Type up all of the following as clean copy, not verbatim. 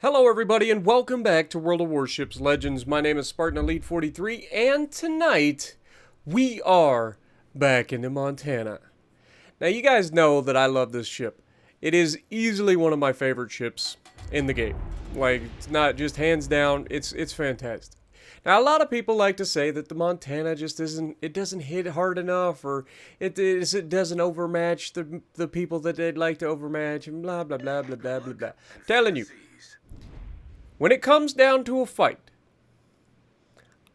Hello everybody and welcome back to World of Warships Legends. My name is Spartan Elite 43 and tonight we are back into Montana. Now you guys know that I love this ship. It is easily one of my favorite ships in the game. Like, it's not just hands down, it's fantastic. Now a lot of people like to say that the Montana just doesn't hit hard enough, or it doesn't overmatch the people that they'd like to overmatch, and blah blah blah blah blah blah blah. I'm telling you. When it comes down to a fight,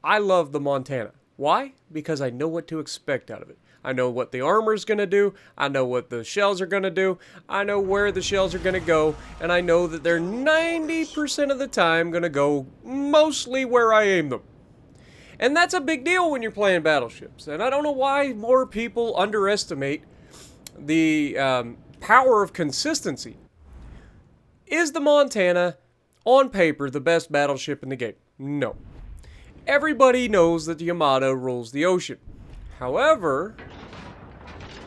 I love the Montana. Why? Because I know what to expect out of it. I know what the armor's going to do. I know what the shells are going to do. I know where the shells are going to go. And I know that they're 90% of the time going to go mostly where I aim them. And that's a big deal when you're playing battleships. And I don't know why more people underestimate the power of consistency. Is the Montana, on paper, the best battleship in the game? No. Everybody knows that the Yamato rules the ocean. However,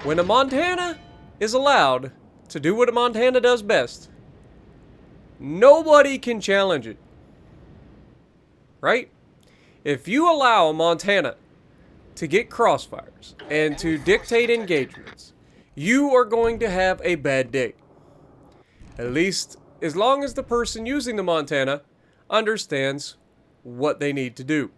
when a Montana is allowed to do what a Montana does best, nobody can challenge it. Right? If you allow a Montana to get crossfires and to dictate engagements, you are going to have a bad day. At least as long as the person using the Montana understands what they need to do.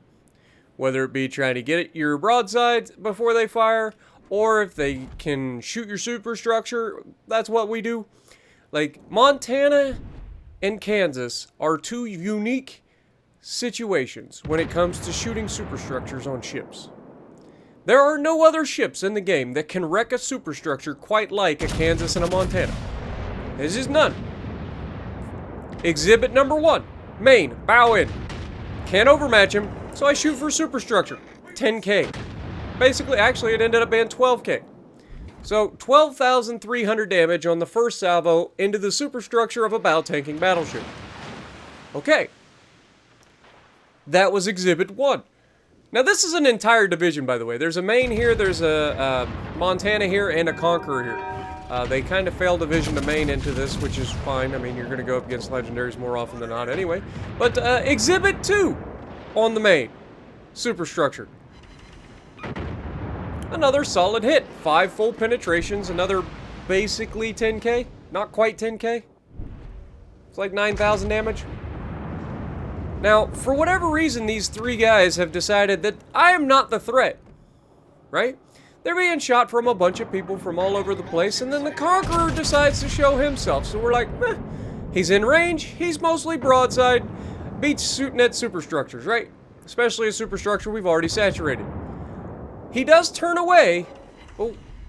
Whether it be trying to get your broadside before they fire, or if they can shoot your superstructure, that's what we do. Like, Montana and Kansas are two unique situations when it comes to shooting superstructures on ships. There are no other ships in the game that can wreck a superstructure quite like a Kansas and a Montana. There's just none. Exhibit number 1. Main, bow in. Can't overmatch him, so I shoot for superstructure. 10k. Basically, actually, it ended up being 12k. So, 12,300 damage on the first salvo into the superstructure of a bow-tanking battleship. Okay. That was Exhibit 1. Now, this is an entire division, by the way. There's a Main here, there's a Montana here, and a Conqueror here. They kind of failed division to main into this, which is fine. I mean, you're going to go up against legendaries more often than not anyway. But Exhibit 2 on the main. Superstructure. Another solid hit. 5 full penetrations. Another basically 10k. Not quite 10k. It's like 9,000 damage. Now, for whatever reason, these 3 guys have decided that I am not the threat. Right? They're being shot from a bunch of people from all over the place, and then the Conqueror decides to show himself. So we're like, he's in range, he's mostly broadside, beats net superstructures, right? Especially a superstructure we've already saturated. He does turn away,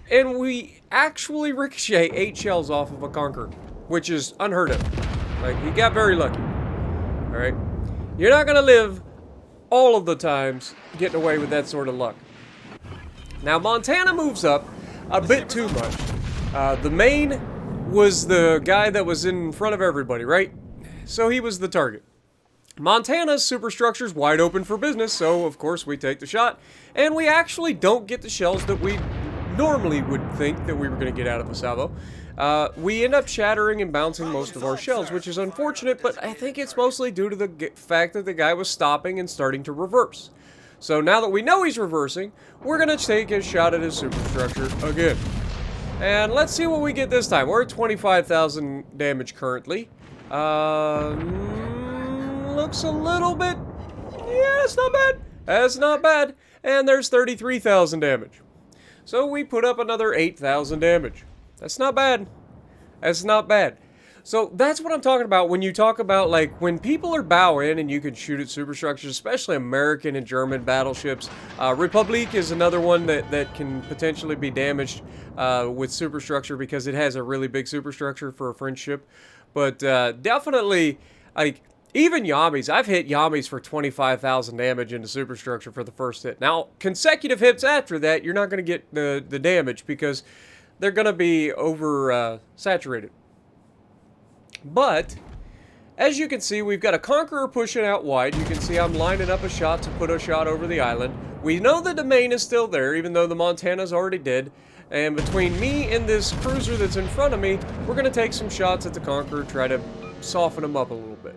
and we actually ricochet 8 shells off of a Conqueror, which is unheard of. Like, he got very lucky. Alright? You're not gonna live all of the times getting away with that sort of luck. Now, Montana moves up a bit too much. The Main was the guy that was in front of everybody, right? So he was the target. Montana's superstructure's wide open for business, so of course we take the shot. And we actually don't get the shells that we normally would think that we were going to get out of a salvo. We end up shattering and bouncing most of our shells, which is unfortunate, but I think it's mostly due to the fact that the guy was stopping and starting to reverse. So now that we know he's reversing, we're going to take a shot at his superstructure again. And let's see what we get this time. We're at 25,000 damage currently. Looks a little bit... Yeah, it's not bad. That's not bad. And there's 33,000 damage. So we put up another 8,000 damage. That's not bad. That's not bad. So that's what I'm talking about when you talk about, like, when people are bow in and you can shoot at superstructures, especially American and German battleships. Republique is another one that can potentially be damaged with superstructure because it has a really big superstructure for a French ship. But definitely, like, even Yamis. I've hit Yamis for 25,000 damage into superstructure for the first hit. Now, consecutive hits after that, you're not going to get the damage because they're going to be over saturated. But, as you can see, we've got a Conqueror pushing out wide. You can see I'm lining up a shot to put a shot over the island. We know the domain is still there, even though the Montana's already dead. And between me and this cruiser that's in front of me, we're going to take some shots at the Conqueror, try to soften them up a little bit.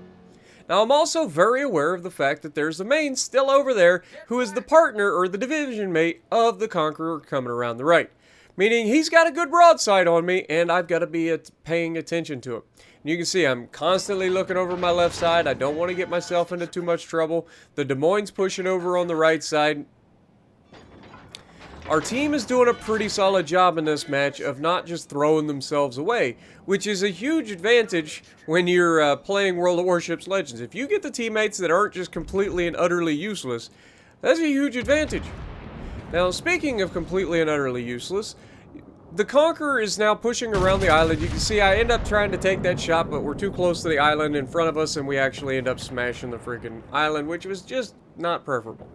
Now, I'm also very aware of the fact that there's a main still over there who is the partner or the division mate of the Conqueror coming around the right. Meaning he's got a good broadside on me, and I've got to be paying attention to him. And you can see I'm constantly looking over my left side. I don't want to get myself into too much trouble. The Des Moines pushing over on the right side. Our team is doing a pretty solid job in this match of not just throwing themselves away, which is a huge advantage when you're playing World of Warships Legends. If you get the teammates that aren't just completely and utterly useless, that's a huge advantage. Now, speaking of completely and utterly useless, the Conqueror is now pushing around the island. You can see I end up trying to take that shot, but we're too close to the island in front of us, and we actually end up smashing the freaking island, which was just not preferable.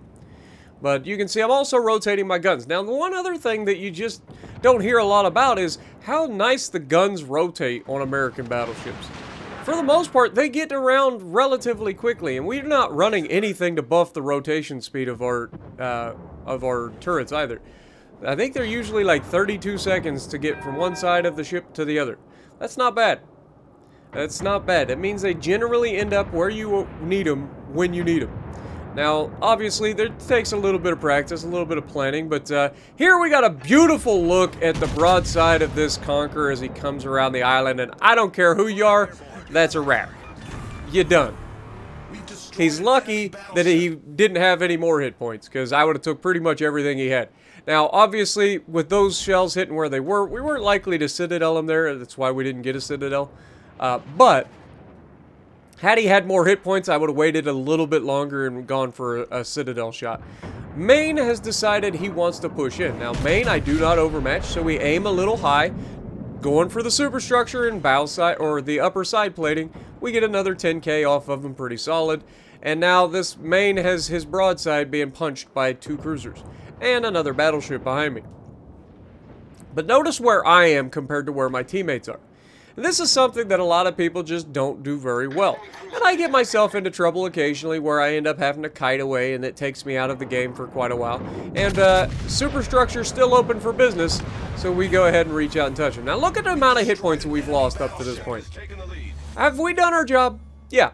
But you can see I'm also rotating my guns. Now, the one other thing that you just don't hear a lot about is how nice the guns rotate on American battleships. For the most part, they get around relatively quickly, and we're not running anything to buff the rotation speed of our turrets either. I think they're usually like 32 seconds to get from one side of the ship to the other. That's not bad. That's not bad. It means they generally end up where you need them when you need them. Now, obviously, it takes a little bit of practice, a little bit of planning, but here we got a beautiful look at the broadside of this Conqueror as he comes around the island, and I don't care who you are, that's a wrap. You're done. He's lucky that he didn't have any more hit points, because I would have took pretty much everything he had. Now, obviously, with those shells hitting where they were, we weren't likely to Citadel him there, that's why we didn't get a Citadel, but had he had more hit points, I would have waited a little bit longer and gone for a Citadel shot. Maine has decided he wants to push in. Now, Maine, I do not overmatch, so we aim a little high. Going for the superstructure and bow side, or the upper side plating, we get another 10k off of them pretty solid. And now this Maine has his broadside being punched by 2 cruisers. And another battleship behind me. But notice where I am compared to where my teammates are. This is something that a lot of people just don't do very well. And I get myself into trouble occasionally where I end up having to kite away and it takes me out of the game for quite a while. And superstructure's still open for business, so we go ahead and reach out and touch them. Now look at the amount of hit points that we've lost up to this point. Have we done our job? Yeah.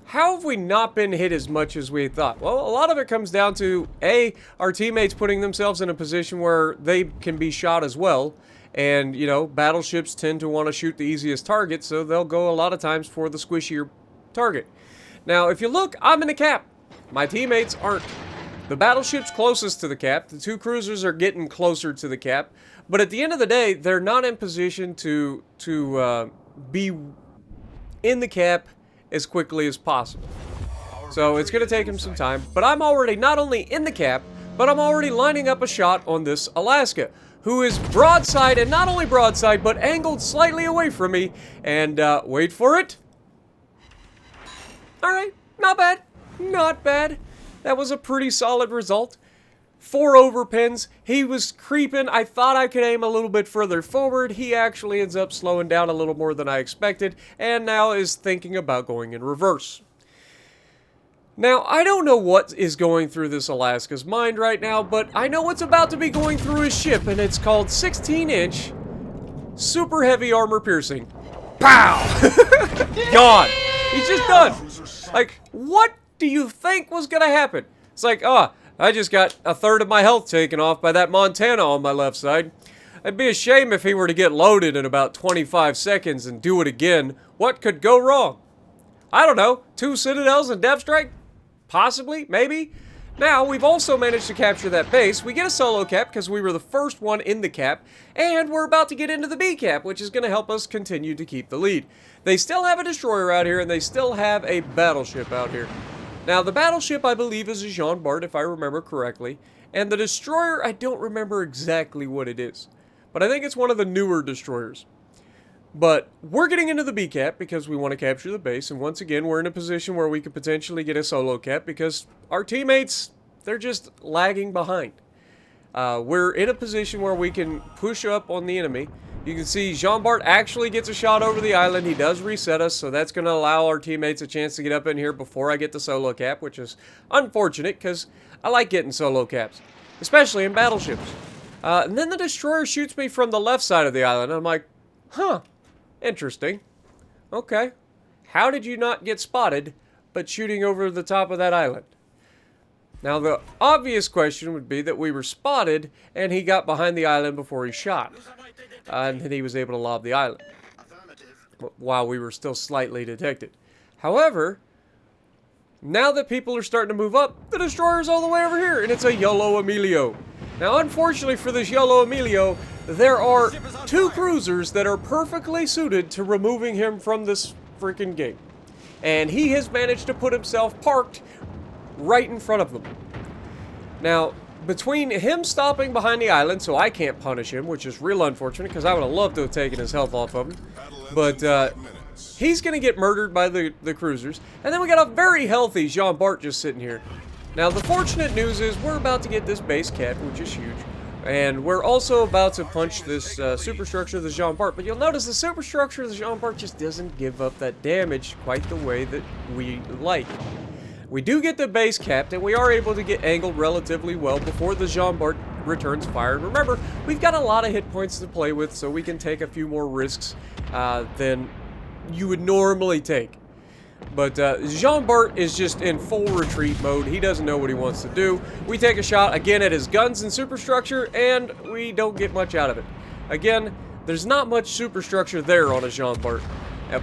How have we not been hit as much as we thought? Well, a lot of it comes down to, A, our teammates putting themselves in a position where they can be shot as well. And, you know, battleships tend to want to shoot the easiest target, so they'll go a lot of times for the squishier target. Now, if you look, I'm in the cap. My teammates aren't. The battleship's closest to the cap. The 2 cruisers are getting closer to the cap. But at the end of the day, they're not in position to be in the cap as quickly as possible. So it's going to take them some time. But I'm already not only in the cap, but I'm already lining up a shot on this Alaska, who is broadside, and not only broadside, but angled slightly away from me. And, wait for it. Alright, not bad. Not bad. That was a pretty solid result. 4 overpins. He was creeping. I thought I could aim a little bit further forward. He actually ends up slowing down a little more than I expected, and now is thinking about going in reverse. Now, I don't know what is going through this Alaska's mind right now, but I know what's about to be going through his ship, and it's called 16-inch super heavy armor piercing. Pow! Gone. He's just done. Like, what do you think was going to happen? It's like, I just got a third of my health taken off by that Montana on my left side. It'd be a shame if he were to get loaded in about 25 seconds and do it again. What could go wrong? I don't know. 2 Citadels and Depth Strike? Possibly, maybe. Now, we've also managed to capture that base. We get a solo cap because we were the first one in the cap, and we're about to get into the B cap, which is going to help us continue to keep the lead. They still have a destroyer out here, and they still have a battleship out here. Now, the battleship, I believe, is a Jean Bart, if I remember correctly, and the destroyer, I don't remember exactly what it is, but I think it's one of the newer destroyers. But we're getting into the B cap because we want to capture the base, and once again, we're in a position where we could potentially get a solo cap because our teammates, they're just lagging behind. We're in a position where we can push up on the enemy. You can see Jean Bart actually gets a shot over the island. He does reset us, so that's going to allow our teammates a chance to get up in here before I get the solo cap, which is unfortunate because I like getting solo caps, especially in battleships. And then the destroyer shoots me from the left side of the island. I'm like, huh. Interesting. Okay. how did you not get spotted but shooting over the top of that island? Now, the obvious question would be that we were spotted and he got behind the island before he shot. And then he was able to lob the island while we were still slightly detected. However, now that people are starting to move up, the destroyer's all the way over here, and it's a YOLO Emilio. Now, unfortunately for this YOLO Emilio, there are 2 cruisers that are perfectly suited to removing him from this freaking game. And he has managed to put himself parked right in front of them. Now, between him stopping behind the island, so I can't punish him, which is real unfortunate, because I would have loved to have taken his health off of him. But, he's going to get murdered by the cruisers. And then we got a very healthy Jean Bart just sitting here. Now, the fortunate news is we're about to get this base capped, which is huge. And we're also about to punch this superstructure of the Jean Bart. But you'll notice the superstructure of the Jean Bart just doesn't give up that damage quite the way that we like. We do get the base capped, and we are able to get angled relatively well before the Jean Bart returns fire. And remember, we've got a lot of hit points to play with, so we can take a few more risks than you would normally take. But Jean Bart is just in full retreat mode. He doesn't know what he wants to do. We take a shot again at his guns and superstructure, and we don't get much out of it. Again, there's not much superstructure there on a Jean Bart.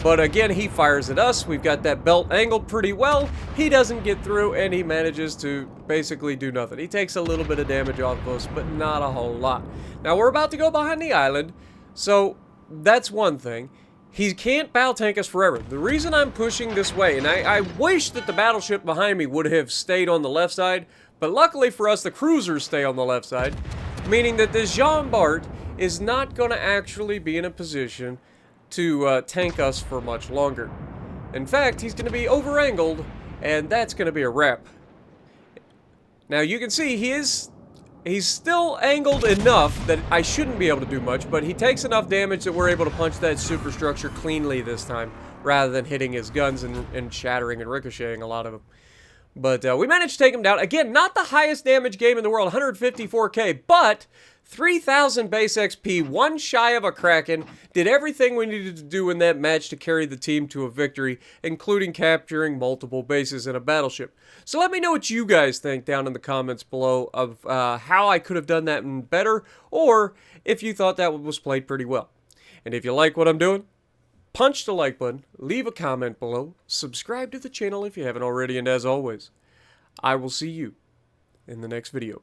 But again, he fires at us. We've got that belt angled pretty well. He doesn't get through, and he manages to basically do nothing. He takes a little bit of damage off of us, but not a whole lot. Now, we're about to go behind the island, so that's one thing. He can't bow tank us forever. The reason I'm pushing this way, and I wish that the battleship behind me would have stayed on the left side, but luckily for us, the cruisers stay on the left side, meaning that this Jean Bart is not going to actually be in a position to tank us for much longer. In fact, he's going to be over-angled, and that's going to be a wrap. Now, you can see he's still angled enough that I shouldn't be able to do much, but he takes enough damage that we're able to punch that superstructure cleanly this time, rather than hitting his guns and shattering and ricocheting a lot of them. But we managed to take him down. Again, not the highest damage game in the world, 154k, but 3,000 base XP, one shy of a Kraken, did everything we needed to do in that match to carry the team to a victory, including capturing multiple bases in a battleship. So let me know what you guys think down in the comments below of how I could have done that better, or if you thought that was played pretty well. And if you like what I'm doing, punch the like button, leave a comment below, subscribe to the channel if you haven't already, and as always, I will see you in the next video.